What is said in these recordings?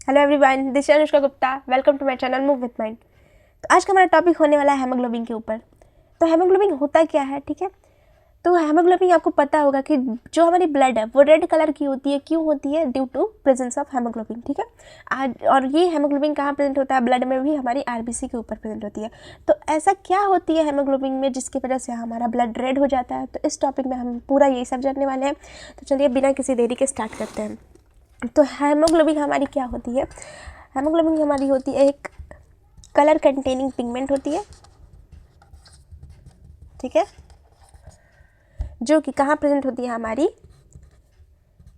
Hello everyone, this is Anushka Gupta. Welcome to my channel move with mind. तो आज का हमारा टॉपिक होने वाला है हेमोग्लोबिन के ऊपर। तो हेमोग्लोबिन होता क्या है, ठीक है। तो हेमोग्लोबिन आपको पता होगा कि जो हमारी ब्लड है वो रेड कलर की होती है। क्यों होती है? Due to presence of haemoglobin, ठीक है। आज और ये हेमोग्लोबिन कहाँ प्रेजेंट होता है? ब्लड में भी, हमारी आरबीसी के ऊपर प्रेजेंट होती है। तो ऐसा क्या होती है हेमोग्लोबिन में जिसकी वजह से हमारा ब्लड रेड हो जाता है? तो इस टॉपिक में हम पूरा यही सब जानने वाले हैं। तो चलिए बिना किसी देरी के स्टार्ट करते हैं। तो हेमोग्लोबिन हमारी क्या होती है? हेमोग्लोबिन हमारी होती है एक कलर कंटेनिंग पिगमेंट होती है, ठीक है, जो कि कहाँ प्रेजेंट होती है? हमारी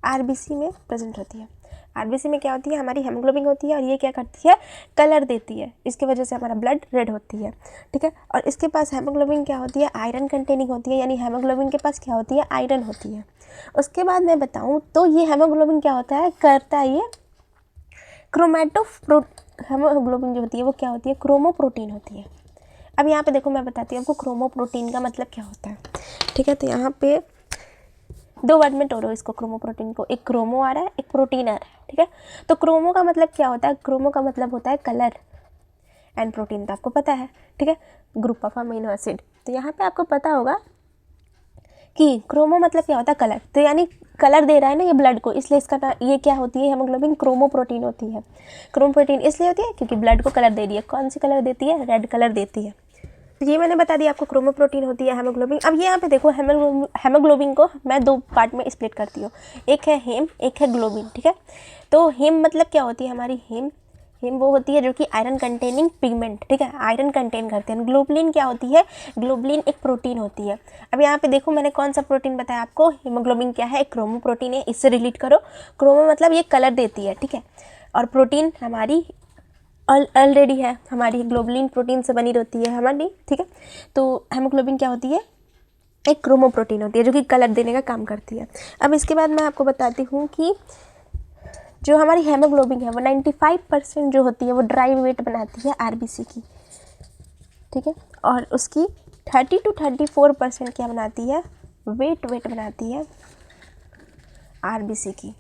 आरबीसी में प्रेजेंट होती है। आरबीसी में क्या होती है? हमारी हेमोग्लोबिन होती है और ये क्या करती है? कलर देती है। इसकी वजह से हमारा ब्लड रेड होती है, ठीक है। और इसके पास हेमोग्लोबिन क्या होती है? आयरन कंटेनिंग होती है, यानी हेमोग्लोबिन के पास क्या होती है? आयरन होती है। उसके बाद मैं बताऊँ तो ये हेमोग्लोबिन क्या होता है? करता है ये हेमोग्लोबिन जो होती है वो क्या होती है? क्रोमोप्रोटीन होती है। अब यहाँ पे देखो, मैं बताती हूँ आपको क्रोमोप्रोटीन का मतलब क्या होता है, ठीक है। तो यहाँ पे दो वर्ड में तोड़ो इसको, क्रोमोप्रोटीन को। एक क्रोमो आ रहा है, एक प्रोटीन आ रहा है, ठीक है। तो क्रोमो का मतलब क्या होता है? क्रोमो का मतलब होता है कलर, एंड प्रोटीन तो आपको पता है, ठीक है, ग्रुप ऑफ अमीनो एसिड। तो यहाँ पे आपको पता होगा कि क्रोमो मतलब क्या होता है? कलर। तो यानी कलर दे रहा है ना ये ब्लड को, इसलिए इसका ये क्या होती है? हेमोग्लोबिन क्रोमोप्रोटीन होती है। क्रोमोप्रोटीन इसलिए होती है क्योंकि ब्लड को कलर दे रही है। कौन सी कलर देती है? रेड कलर देती है। तो ये मैंने बता दिया आपको, क्रोमोप्रोटीन होती है हेमोग्लोबिन। अब ये यहाँ पे देखो, हेमोग्लोबिन को मैं दो पार्ट में स्प्लिट करती हूँ। एक है हेम, एक है ग्लोबिन, ठीक है। तो हेम मतलब क्या होती है? हमारी हेम वो होती है जो कि आयरन कंटेनिंग पिगमेंट, ठीक है, आयरन कंटेन करते हैं। ग्लोबुलिन क्या होती है? ग्लोबुलिन एक प्रोटीन होती है। अब यहाँ पे देखो, मैंने कौन सा प्रोटीन बताया आपको? हीमोग्लोबिन क्या है? क्रोमो प्रोटीन है। इससे रिलेट करो। क्रोमो मतलब ये कलर देती है, ठीक है, और प्रोटीन हमारी ऑलरेडी है, हमारी ग्लोबुलिन प्रोटीन से बनी रहती है हमारी, ठीक है। तो हेमोग्लोबिन क्या होती है? एक क्रोमो प्रोटीन होती है जो कि कलर देने का काम करती है। अब इसके बाद मैं आपको बताती हूँ कि जो हमारी हेमोग्लोबिन है वो 95% जो होती है वो ड्राई वेट बनाती है आरबीसी की, ठीक है। और उसकी 30 to 34% क्या बनाती है? वेट बनाती है आरबीसी की।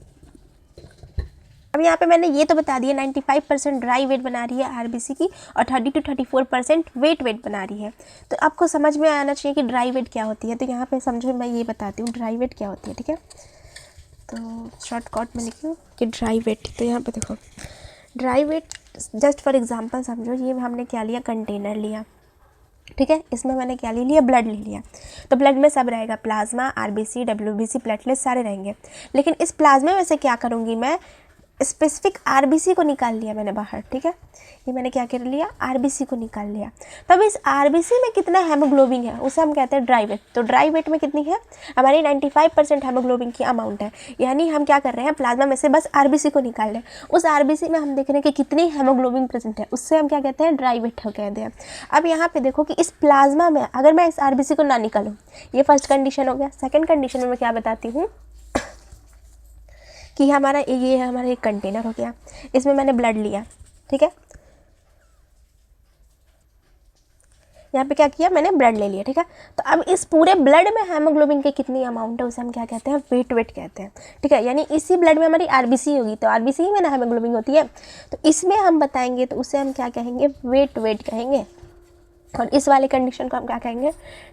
अब यहाँ पे मैंने ये तो बता दिया 95% ड्राई वेट बना रही है आरबीसी की, और 30 to 34% वेट बना रही है। तो आपको समझ में आना चाहिए कि ड्राई वेट क्या होती है। तो यहाँ पे समझो, मैं ये बताती हूँ ड्राई वेट क्या होती है, ठीक है। तो शॉर्टकट में लिखी हूँ कि ड्राई वेट। तो यहाँ पे देखो, dry weight just for example समझो, ये हमने क्या लिया? कंटेनर लिया, ठीक है। इसमें मैंने क्या ले लिया? ब्लड ले लिया। तो ब्लड में सब रहेगा, प्लाज्मा, आरबीसी, डब्ल्यूबीसी, प्लेटलेट सारे रहेंगे। लेकिन इस प्लाज्मा में से क्या करूँगी मैं? स्पेसिफिक आरबीसी को निकाल लिया मैंने बाहर, ठीक है। ये मैंने क्या कर लिया? आरबीसी को निकाल लिया। तब इस आरबीसी में कितना हेमोग्लोबिन है उसे हम कहते हैं ड्राई वेट। तो ड्राई वेट में कितनी है? हमारी 95% हेमोग्लोबिन की अमाउंट है। यानी हम क्या कर रहे हैं? प्लाज्मा में से बस आरबीसी को निकाल रहे हैं। उस आरबीसी में हम देख रहे हैं कि कितनी हेमोग्लोबिन प्रेजेंट है, उससे हम क्या कहते हैं? ड्राई वेट कहते हैं। अब यहाँ पे देखो कि इस प्लाज्मा में अगर मैं इस आरबीसी को ना निकालूँ, ये फर्स्ट कंडीशन हो गया। सेकेंड कंडीशन में मैं क्या बताती हूँ कि हमारा ये हमारा एक कंटेनर हो गया, इसमें मैंने ब्लड लिया, ठीक है। यहाँ पे क्या किया? मैंने ब्लड ले लिया, ठीक है। तो अब इस पूरे ब्लड में हेमोग्लोबिन की कितनी अमाउंट है उसे हम क्या कहते हैं? वेट कहते हैं, ठीक है। यानी इसी ब्लड में हमारी आरबीसी होगी, तो आरबीसी में ना हेमोग्लोबिन होती है, तो इसमें हम बताएंगे तो उसे हम क्या कहेंगे? वेट कहेंगे। और इस वाले कंडीशन को हम क्या कहेंगे?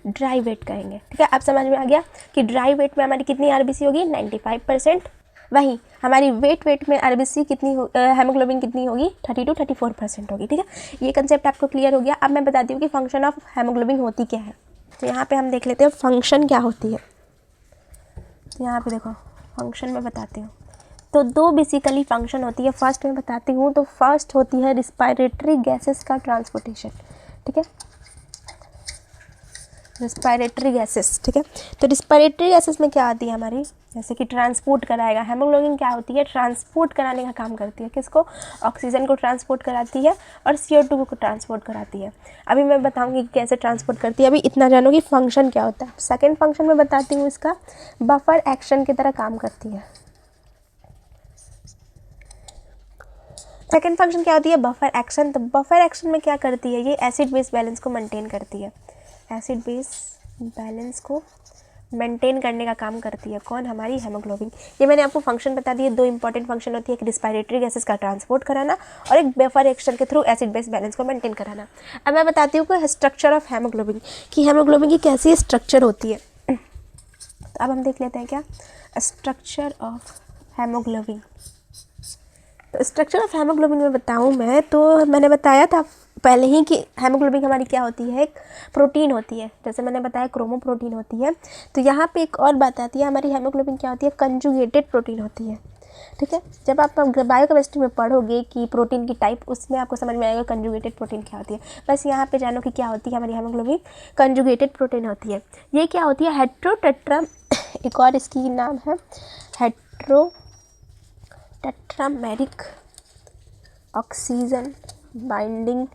ड्राई वेट कहेंगे, ठीक है। अब समझ में आ गया कि ड्राई वेट में हमारी कितनी आरबीसी होगी? 95%। वहीं हमारी वेट में आरबीसी कितनी हेमोग्लोबिन कितनी होगी? 30 to 34% होगी, ठीक है। ये कंसेप्ट आपको क्लियर हो गया। अब मैं बताती हूँ कि फंक्शन ऑफ हेमोग्लोबिन होती क्या है। तो यहाँ पे हम देख लेते हैं फंक्शन क्या होती है। तो यहाँ पे देखो, फंक्शन में बताती हूँ तो दो बेसिकली फंक्शन होती है। फर्स्ट में बताती हूँ तो फर्स्ट होती है रिस्पायरेटरी गैसेस का ट्रांसपोर्टेशन, ठीक है, रिस्पायरेटरी गैसेस, ठीक है। तो रिस्पायरेटरी गैसेस में क्या आती है हमारी? जैसे कि ट्रांसपोर्ट कराएगा। हेमोग्लोबिन क्या होती है? ट्रांसपोर्ट कराने का काम करती है। किसको? ऑक्सीजन को ट्रांसपोर्ट कराती है और CO2 को ट्रांसपोर्ट कराती है। अभी मैं बताऊंगी कि कैसे ट्रांसपोर्ट करती है, अभी इतना जानो कि फंक्शन क्या होता है। सेकेंड फंक्शन में बताती हूँ, इसका बफर एक्शन की तरह काम करती है। सेकेंड फंक्शन क्या होती है? Buffer action. तो बफर एक्शन में क्या करती है? ये एसिड बेस बैलेंस को मेंटेन करती है। एसिड बेस बैलेंस को मेंटेन करने का काम करती है। कौन? हमारी हेमोग्लोबिन। ये मैंने आपको फंक्शन बता दिए, दो इंपॉर्टेंट फंक्शन होती है, एक रिस्पायरेटरी गैसेस का ट्रांसपोर्ट कराना और एक बेफर रिएक्शन के थ्रू एसिड बेस बैलेंस को मेंटेन कराना। अब मैं बताती हूँ कि स्ट्रक्चर ऑफ हेमोग्लोबिन, कि हेमोग्लोबिन की कैसी स्ट्रक्चर होती है। तो अब हम देख लेते हैं क्या स्ट्रक्चर ऑफ हेमोग्लोबिन। तो स्ट्रक्चर ऑफ हेमोग्लोबिन में बताऊँ मैं, तो मैंने बताया था पहले ही कि हेमोग्लोबिन हमारी क्या होती है, एक प्रोटीन होती है। जैसे मैंने बताया क्रोमोप्रोटीन होती है। तो यहाँ पे एक और बात आती है, हमारी हेमोग्लोबिन क्या होती है, कंजुगेटेड प्रोटीन होती है। ठीक है, जब आप बायोकेमिस्ट्री में पढ़ोगे कि प्रोटीन की टाइप, उसमें आपको समझ में आएगा कंजुगेटेड प्रोटीन क्या होती है। बस यहाँ पे जानो कि क्या होती है हमारी हेमोग्लोबिन, कंजुगेटेड प्रोटीन होती है। ये क्या होती है, हेट्रोटेट्रा, एक और इसकी नाम है हेट्रोटेट्रामेरिक ऑक्सीजन बाइंडिंग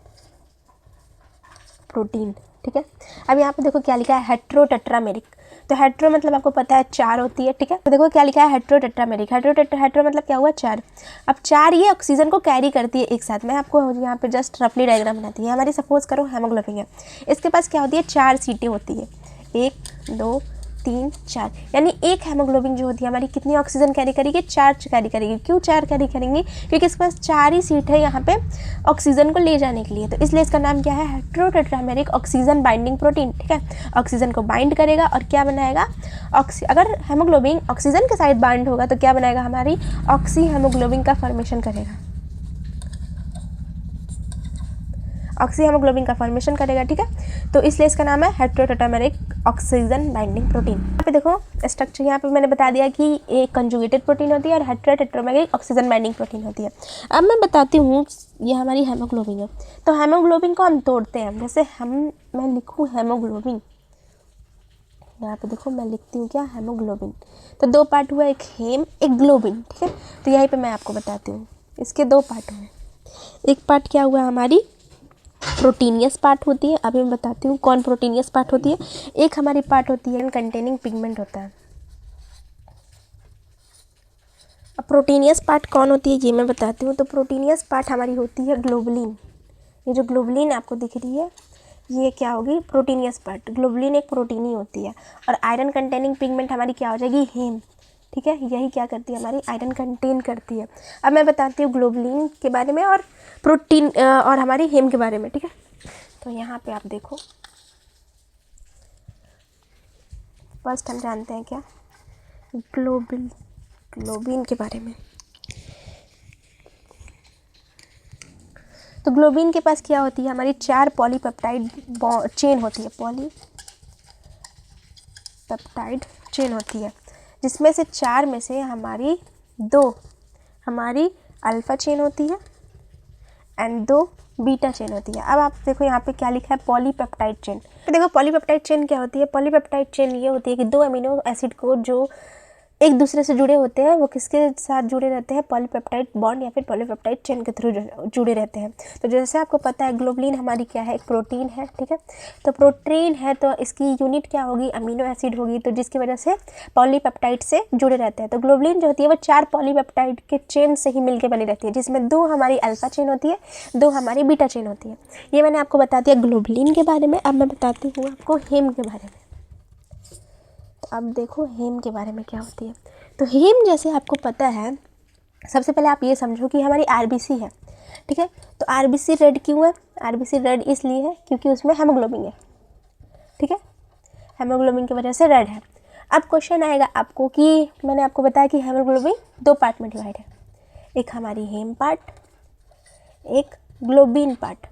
प्रोटीन। ठीक है, अब यहाँ पे देखो क्या लिखा है, हेट्रोटेट्रामेरिक। तो हेट्रो मतलब आपको पता है 4 होती है। ठीक है, तो देखो क्या लिखा है, हेट्रोटेट्रामेरिक। हेट्रो मतलब क्या हुआ, 4। अब 4 ये ऑक्सीजन को कैरी करती है एक साथ। मैं आपको यहाँ पे जस्ट रफली डायग्राम बनाती है। हमारी सपोज करो हेमोग्लोबिन है, इसके पास क्या होती है, 4 सीटें होती है, 1 2 3 4, यानी एक हेमोग्लोबिन जो होती है हमारी कितनी ऑक्सीजन कैरी करेगी, 4 कैरी करेगी। क्यों 4 कैरी करेंगी, क्योंकि इसके पास 4 ही सीट है यहाँ पे ऑक्सीजन को ले जाने के लिए। तो इसलिए इसका नाम क्या है, हेट्रोटेट्रामेरिक ऑक्सीजन बाइंडिंग प्रोटीन। ठीक है, ऑक्सीजन को बाइंड करेगा और क्या बनाएगा, अगर हेमोग्लोबिन ऑक्सीजन के साइड बाइंड होगा तो क्या बनाएगा, हमारी ऑक्सी हेमोग्लोबिन का फॉर्मेशन करेगा, ऑक्सी हेमोग्लोबिन का फॉर्मेशन करेगा। ठीक है, तो इसलिए इसका नाम है हेट्रोटेट्रामेरिक ऑक्सीजन बाइंडिंग प्रोटीन। यहाँ पे देखो स्ट्रक्चर, यहाँ पे मैंने बता दिया कि एक कंजुगेटेड प्रोटीन होती है और हेट्रोटेट्रामेरिक ऑक्सीजन बाइंडिंग प्रोटीन होती है। अब मैं बताती हूँ, ये हमारी हेमोग्लोबिन है। तो हेमोग्लोबिन को हम तोड़ते हैं, जैसे मैं लिखूँ हेमोग्लोबिन, यहाँ पे देखो मैं लिखती हूँ क्या, हेमोग्लोबिन। तो 2 पार्ट हुआ, एक हेम एक ग्लोबिन। ठीक है, तो यहीं पे मैं आपको बताती हूँ, इसके 2 पार्ट हुए। एक पार्ट क्या हुआ, हमारी प्रोटीनियस पार्ट होती है। अभी मैं बताती हूँ कौन प्रोटीनियस पार्ट होती है। एक हमारी पार्ट होती है कंटेनिंग पिगमेंट होता है। अब प्रोटीनियस पार्ट कौन होती है ये मैं बताती हूँ। तो प्रोटीनियस पार्ट हमारी होती है ग्लोबुलिन। ये जो ग्लोबुलिन आपको दिख रही है ये क्या होगी, प्रोटीनियस पार्ट। ग्लोबुलिन एक प्रोटीन ही होती है। और आयरन कंटेनिंग पिगमेंट हमारी क्या हो जाएगी, हेम। ठीक है, यही क्या करती है, हमारी आयरन कंटेन करती है। अब मैं बताती हूँ ग्लोबुलिन के बारे में और प्रोटीन और हमारी हेम के बारे में। ठीक है, तो यहाँ पे आप देखो, फर्स्ट हम जानते हैं क्या, ग्लोबिन के बारे में। तो ग्लोबिन के पास क्या होती है, हमारी 4 पॉलीपेप्टाइड चेन होती है, पॉलीपेप्टाइड चेन होती है, जिसमें से 4 में से हमारी 2 हमारी अल्फ़ा चेन होती है एंड 2 बीटा चेन होती है। अब आप देखो यहाँ पे क्या लिखा है, पॉलीपेप्टाइड चेन। तो देखो पॉलीपेप्टाइड चेन क्या होती है, पॉलीपेप्टाइड चेन ये होती है कि 2 अमीनो एसिड को जो एक दूसरे से जुड़े होते हैं वो किसके साथ जुड़े रहते हैं, पॉलीपेप्टाइड बॉन्ड या फिर पॉलीपेप्टाइड चेन के थ्रू जुड़े रहते हैं। तो जैसे आपको पता है ग्लोबुलिन हमारी क्या है, एक प्रोटीन है। ठीक है, तो प्रोटीन है तो इसकी यूनिट क्या होगी, अमीनो एसिड होगी, तो जिसकी वजह से पॉलीपेप्टाइड से जुड़े रहते हैं। तो ग्लोबुलिन जो होती है वो 4 पॉलीपेप्टाइड के चेन से ही मिलकर बनी रहती है, जिसमें 2 हमारी अल्फा चेन होती है, 2 हमारी बीटा चेन होती है। ये मैंने आपको बता दिया ग्लोबुलिन के बारे में। अब मैं बताती हूँ आपको हेम के बारे में। अब देखो हेम के बारे में क्या होती है। तो हेम जैसे आपको पता है, सबसे पहले आप ये समझो कि हमारी आरबीसी है। ठीक है, तो आरबीसी रेड क्यों है, आरबीसी रेड इसलिए है क्योंकि उसमें हेमोग्लोबिन है। ठीक है, हेमोग्लोबिन की वजह से रेड है। अब क्वेश्चन आएगा आपको कि मैंने आपको बताया कि हेमोग्लोबिन 2 पार्ट में डिवाइड है, एक हमारी हेम पार्ट, एक ग्लोबिन पार्ट।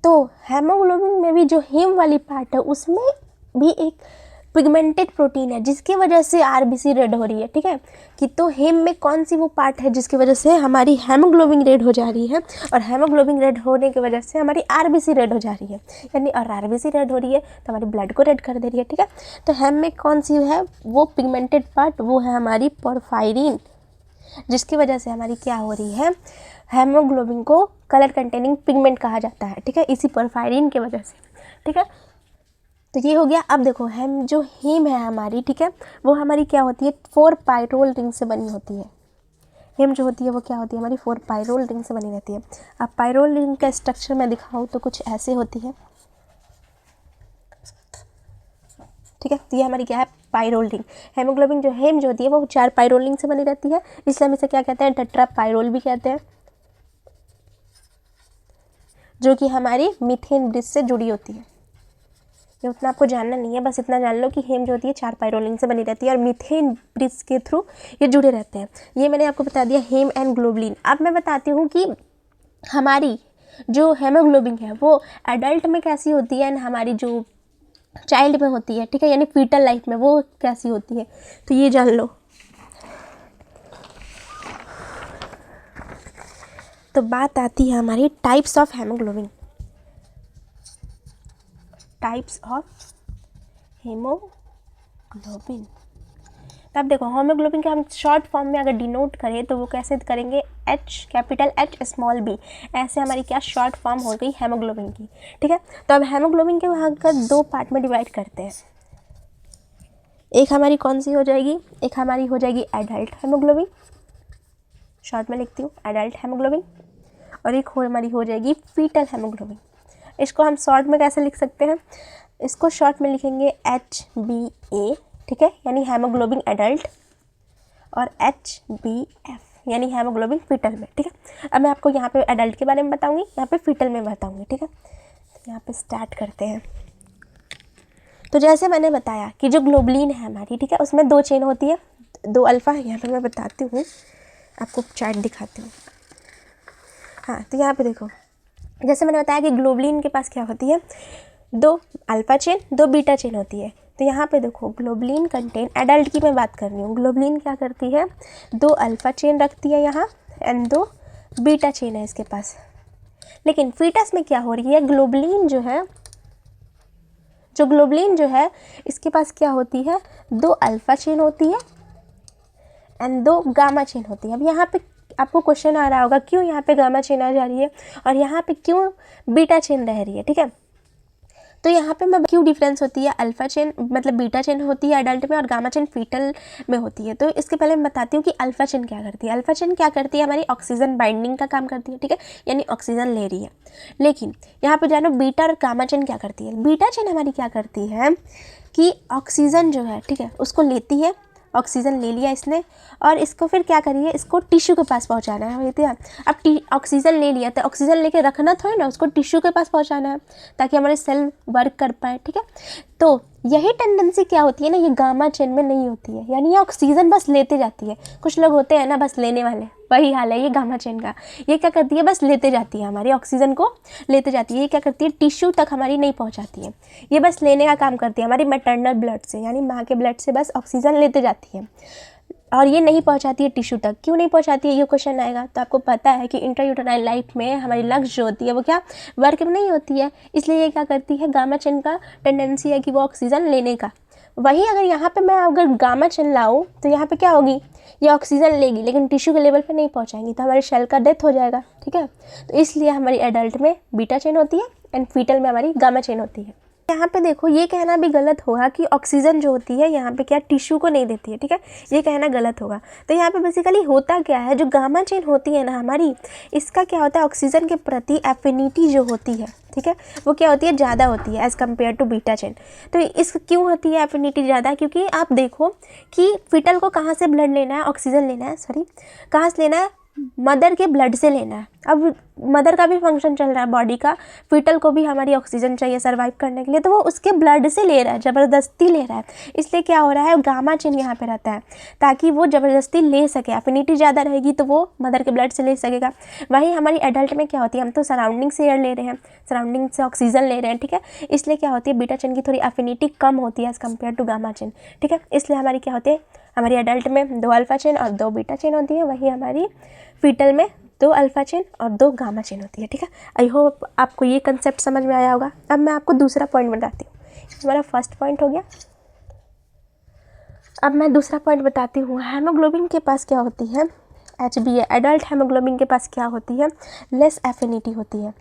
तो हेमोग्लोबिन में भी जो हेम वाली पार्ट है उसमें भी एक पिगमेंटेड प्रोटीन है, जिसकी वजह से आरबीसी रेड हो रही है। ठीक है, कि तो हेम में कौन सी वो पार्ट है जिसकी वजह से हमारी हेमोग्लोबिन रेड हो जा रही है, और हेमोग्लोबिन रेड होने की वजह से हमारी आरबीसी रेड हो जा रही है, यानी और आरबीसी रेड हो रही है तो हमारी ब्लड को रेड कर दे रही है। ठीक है, तो हेम में कौन सी है वो पिगमेंटेड पार्ट, वो है हमारी पोरफायरिन, जिसकी वजह से हमारी क्या हो रही है, हेमोग्लोबिन को कलर कंटेनिंग पिगमेंट कहा जाता है। ठीक है, इसी पोरफायरिन की वजह से। ठीक है, तो ये हो गया। अब देखो हेम जो हेम है हमारी, ठीक है, वो हमारी क्या होती है, 4 पायरोल रिंग से बनी होती है। हेम जो होती है वो क्या होती है, हमारी 4 पायरोल रिंग से बनी रहती है। अब पायरोल रिंग का स्ट्रक्चर मैं दिखाऊँ तो कुछ ऐसे होती है। ठीक है। तो ये हमारी क्या है, पायरोल रिंग। हेमोग्लोबिन जो हेम जो होती है वो 4 पायरोल रिंग से बनी रहती है, इसलिए हम इसे क्या कहते हैं, टेट्रा पायरोल भी कहते हैं, जो कि हमारी मीथेन ब्रिज से जुड़ी होती है। ये उतना आपको जानना नहीं है, बस इतना जान लो कि हेम जो होती है 4 पायरोल रिंग से बनी रहती है और मीथेन ब्रिज के थ्रू ये जुड़े रहते हैं। ये मैंने आपको बता दिया हेम एंड ग्लोबुलिन। अब मैं बताती हूँ कि हमारी जो हेमोग्लोबिन है वो एडल्ट में कैसी होती है, हमारी जो चाइल्ड में होती है, ठीक है, यानी फीटल लाइफ में वो कैसी होती है, तो ये जान लो। तो बात आती है हमारी types of haemoglobin. Types of haemoglobin. तब देखो हेमोग्लोबिन के हम शॉर्ट फॉर्म में अगर डिनोट करें तो वो कैसे करेंगे, H capital H small b, ऐसे हमारी क्या शॉर्ट फॉर्म हो गई हेमोग्लोबिन की, ठीक है। तो अब हेमोग्लोबिन के वहाँ का 2 पार्ट में डिवाइड करते हैं। एक हमारी कौन सी हो जाएगी, एक हमारी हो जाएगी एडल्ट हेमोग्लोबिन, शॉर्ट में लिखती हूँ एडल्ट हेमोग्लोबिन, और एक हमारी हो जाएगी फीटल हेमोग्लोबिन। इसको हम शॉर्ट में कैसे लिख सकते हैं, इसको शॉर्ट में लिखेंगे HbA, ठीक है, यानी हेमोग्लोबिन एडल्ट, और HbF यानी हेमोग्लोबिन फीटल में, ठीक है। अब मैं आपको यहाँ पे एडल्ट के बारे में बताऊँगी, यहाँ पे फीटल में बताऊँगी, ठीक है। तो यहाँ पे स्टार्ट करते हैं। तो जैसे मैंने बताया कि जो ग्लोबुलिन है हमारी, ठीक है, उसमें 2 चेन होती है, 2 अल्फ़ा है। यहाँ पे मैं बताती हूँ, आपको चार्ट दिखाती हूँ। हाँ, तो यहाँ पे देखो, जैसे मैंने बताया कि ग्लोबुलिन के पास क्या होती है, 2 अल्फ़ा चेन, 2 बीटा चेन होती है। तो यहाँ पे देखो ग्लोबुलिन कंटेन, एडल्ट की मैं बात कर रही हूँ, ग्लोबुलिन क्या करती है, 2 अल्फ़ा चेन रखती है यहाँ एंड 2 बीटा चेन है इसके पास। लेकिन फीटस में क्या हो रही है, ग्लोबुलिन जो है इसके पास क्या होती है, 2 अल्फ़ा चेन होती है एंड 2 गामा चेन होती है। अब यहाँ पे आपको क्वेश्चन आ रहा होगा क्यों यहाँ पे गामा चेन आ जा रही है और यहाँ पे क्यों बीटा चेन रह रही है, ठीक है। तो यहाँ पे मैं क्यों डिफरेंस होती है, अल्फ़ा चेन मतलब बीटा चेन होती है एडल्ट में और गामा चेन फीटल में होती है। तो इसके पहले मैं बताती हूँ कि अल्फ़ा चेन क्या करती है। अल्फ़ा चेन क्या करती है, हमारी ऑक्सीजन बाइंडिंग का काम करती है, ठीक है, यानी ऑक्सीजन ले रही है। लेकिन यहाँ पे जानो बीटा और गामा चेन क्या करती है, बीटा चेन हमारी क्या करती है कि ऑक्सीजन जो है, ठीक है, उसको लेती है, ऑक्सीजन ले लिया इसने और इसको फिर क्या करिए, इसको टिश्यू के पास पहुंचाना है, ठीक है। अब ऑक्सीजन ले लिया तो ऑक्सीजन लेके रखना थोड़ा ना, उसको टिश्यू के पास पहुंचाना है ताकि हमारे सेल वर्क कर पाए, ठीक है। तो यही टेंडेंसी क्या होती है ना, ये गामा चेन में नहीं होती है, यानी ये ऑक्सीजन बस लेते जाती है। कुछ लोग होते हैं ना बस लेने वाले, वही हाल है ये गामा चेन का। ये क्या करती है, बस लेते जाती है, हमारी ऑक्सीजन को लेते जाती है। ये क्या करती है, टिश्यू तक हमारी नहीं पहुंचाती है, ये बस लेने का काम करती है हमारी मैटरनल ब्लड से, यानी माँ के ब्लड से बस ऑक्सीजन लेते जाती है और ये नहीं पहुंचाती है टिश्यू तक। क्यों नहीं पहुंचाती है, ये क्वेश्चन आएगा। तो आपको पता है कि इंट्रायूटेराइन लाइफ में हमारी लंग्स जो होती है वो क्या वर्क में नहीं होती है, इसलिए ये क्या करती है, गामा चेन का टेंडेंसी है कि वो ऑक्सीजन लेने का। वहीं अगर यहाँ पे मैं अगर गामा चेन लाऊँ तो यहाँ पे क्या होगी, ये ऑक्सीजन लेगी लेकिन टिश्यू के लेवल पे नहीं पहुँचाएंगी, तो हमारे सेल का डेथ हो जाएगा, ठीक है। तो इसलिए हमारी एडल्ट में बीटा चेन होती है एंड फीटल में हमारी गामा चेन होती है। यहाँ पे देखो ये कहना भी गलत होगा कि ऑक्सीजन जो होती है यहाँ पे क्या टिश्यू को नहीं देती है, ठीक है, ये कहना गलत होगा। तो यहाँ पे बेसिकली होता क्या है, जो गामा चेन होती है ना हमारी, इसका क्या होता है, ऑक्सीजन के प्रति एफिनिटी जो होती है, ठीक है, वो क्या होती है, ज़्यादा होती है as compare to beta chain. तो इस क्यों होती है एफिनिटी ज़्यादा, क्योंकि आप देखो कि फीटल को कहाँ से ब्लड लेना है, ऑक्सीजन लेना है, सॉरी कहाँ से लेना है, मदर के ब्लड से लेना है। अब मदर का भी फंक्शन चल रहा है बॉडी का, फीटल को भी हमारी ऑक्सीजन चाहिए सर्वाइव करने के लिए, तो वो उसके ब्लड से ले रहा है, ज़बरदस्ती ले रहा है। इसलिए क्या हो रहा है, गामा चेन यहाँ पे रहता है ताकि वो ज़बरदस्ती ले सके, एफिनिटी ज़्यादा रहेगी तो वो मदर के ब्लड से ले सकेगा। वहीं हमारी एडल्ट में क्या होती है, हम तो सराउंडिंग से एयर ले रहे हैं, सराउंडिंग से ऑक्सीजन ले रहे हैं, ठीक है, इसलिए क्या होती है, बीटा चेन की थोड़ी एफिनिटी कम होती है as compare to gamma chain, ठीक है। इसलिए हमारी क्या होती है, हमारी एडल्ट में 2 अल्फ़ा चेन और 2 बीटा चेन होती है, वहीं हमारी फीटल में 2 अल्फ़ा चेन और 2 गामा चेन होती है, ठीक है। आई होप आपको ये कंसेप्ट समझ में आया होगा। अब मैं आपको दूसरा पॉइंट बताती हूँ, हमारा फर्स्ट पॉइंट हो गया। अब मैं दूसरा पॉइंट बताती हूँ, हेमोग्लोबिन के पास क्या होती है, HbA एडल्ट हेमोग्लोबिन के पास क्या होती है, लेस एफिनिटी होती है।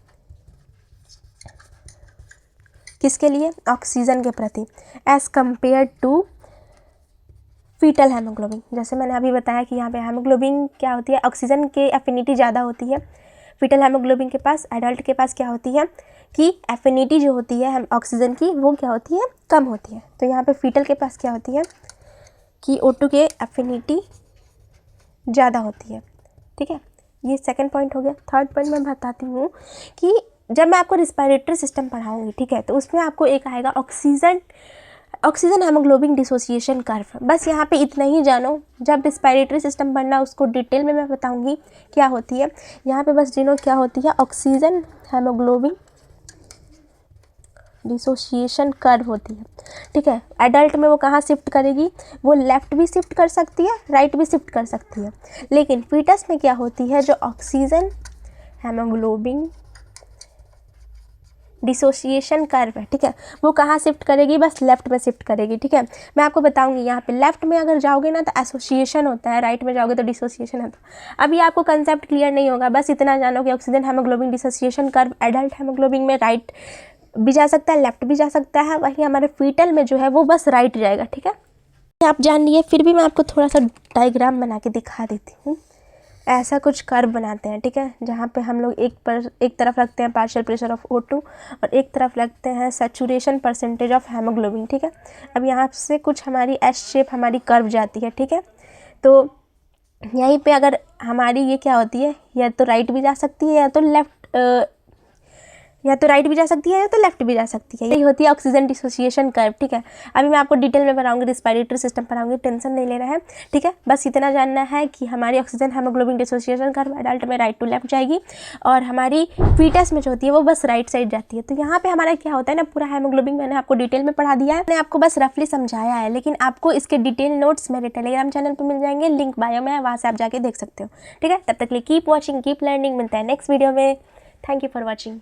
किसके लिए, ऑक्सीजन के प्रति as compare to foetal haemoglobin. जैसे मैंने अभी बताया कि यहाँ पे हेमोग्लोबिन क्या होती है, ऑक्सीजन की एफिनिटी ज़्यादा होती है, फीटल हेमोग्लोबिन के पास, एडल्ट के पास क्या होती है कि एफिनिटी जो होती है ऑक्सीजन की वो क्या होती है, कम होती है। तो यहाँ पे फीटल के पास क्या होती है कि O2 के एफिनिटी ज़्यादा होती है। ठीक है, ये सेकंड पॉइंट हो गया। थर्ड पॉइंट मैं बताती हूँ कि जब मैं आपको रिस्पिरेटरी सिस्टम पढ़ाऊँगी, ठीक है, तो उसमें आपको एक आएगा ऑक्सीजन हेमोग्लोबिन डिसोसिएशन कर्व। बस यहाँ पे इतना ही जानो। जब रिस्पिरेटरी सिस्टम पढ़ना उसको डिटेल में मैं बताऊँगी क्या होती है। यहाँ पे बस जानो क्या होती है, ऑक्सीजन हेमोग्लोबिन डिसोसिएशन कर्व होती है। ठीक है, एडल्ट में वो कहाँ शिफ्ट करेगी, वो लेफ़्ट भी शिफ्ट कर सकती है, राइट भी शिफ्ट कर सकती है। लेकिन फीटस में क्या होती है, जो ऑक्सीजन हेमोग्लोबिन डिसोसिएशन कर्व है, ठीक है, वो कहाँ शिफ्ट करेगी, बस लेफ़्ट में शिफ्ट करेगी। ठीक है, मैं आपको बताऊंगी यहाँ पे लेफ़्ट में अगर जाओगे ना तो एसोसिएशन होता है, राइट में जाओगे तो डिसोसिएशन होता है। अभी आपको कंसेप्ट क्लियर नहीं होगा, बस इतना जानो कि oxygen haemoglobin dissociation curve adult haemoglobin में राइट भी जा सकता है, लेफ़्ट भी जा सकता है। वहीं हमारे फीटल में जो है वो बस राइट जाएगा। ठीक है, आप जान लिए, फिर भी मैं आपको थोड़ा सा डायग्राम बना के दिखा देती हूँ। ऐसा कुछ कर्व बनाते हैं, ठीक है, जहाँ पे हम लोग एक तरफ रखते हैं पार्शियल प्रेशर ऑफ O2 और एक तरफ रखते हैं सैचुरेशन परसेंटेज ऑफ हेमोग्लोबिन। ठीक है, अब यहाँ से कुछ हमारी एस शेप हमारी कर्व जाती है। ठीक है, तो यहीं पे अगर हमारी ये क्या होती है, या तो राइट भी जा सकती है या तो राइट भी जा सकती है या तो लेफ्ट भी जा सकती है। यही होती है ऑक्सीजन डिसोसिएशन कर्व। ठीक है, अभी मैं आपको डिटेल में बताऊंगी, रिस्पिरेटरी सिस्टम पढ़ाऊंगी, टेंशन नहीं लेना है। ठीक है, बस इतना जानना है कि हमारी oxygen haemoglobin dissociation curve adult में राइट टू लेफ्ट जाएगी और हमारी फीटस में जो होती है वो बस राइट साइड जाती है। तो यहाँ पे हमारा क्या होता है ना, पूरा हेमोग्लोबिन मैंने आपको डिटेल में पढ़ा दिया है, मैंने आपको बस रफली समझाया है, लेकिन आपको इसके डिटेल नोट्स मेरे टेलीग्राम चैनल पर मिल जाएंगे, लिंक बायो में है, वहाँ से आप जाके देख सकते हो। ठीक है, तब तक के लिए कीप वॉचिंग, कीप लर्निंग। मिलता है नेक्स्ट वीडियो में। Thank you for watching.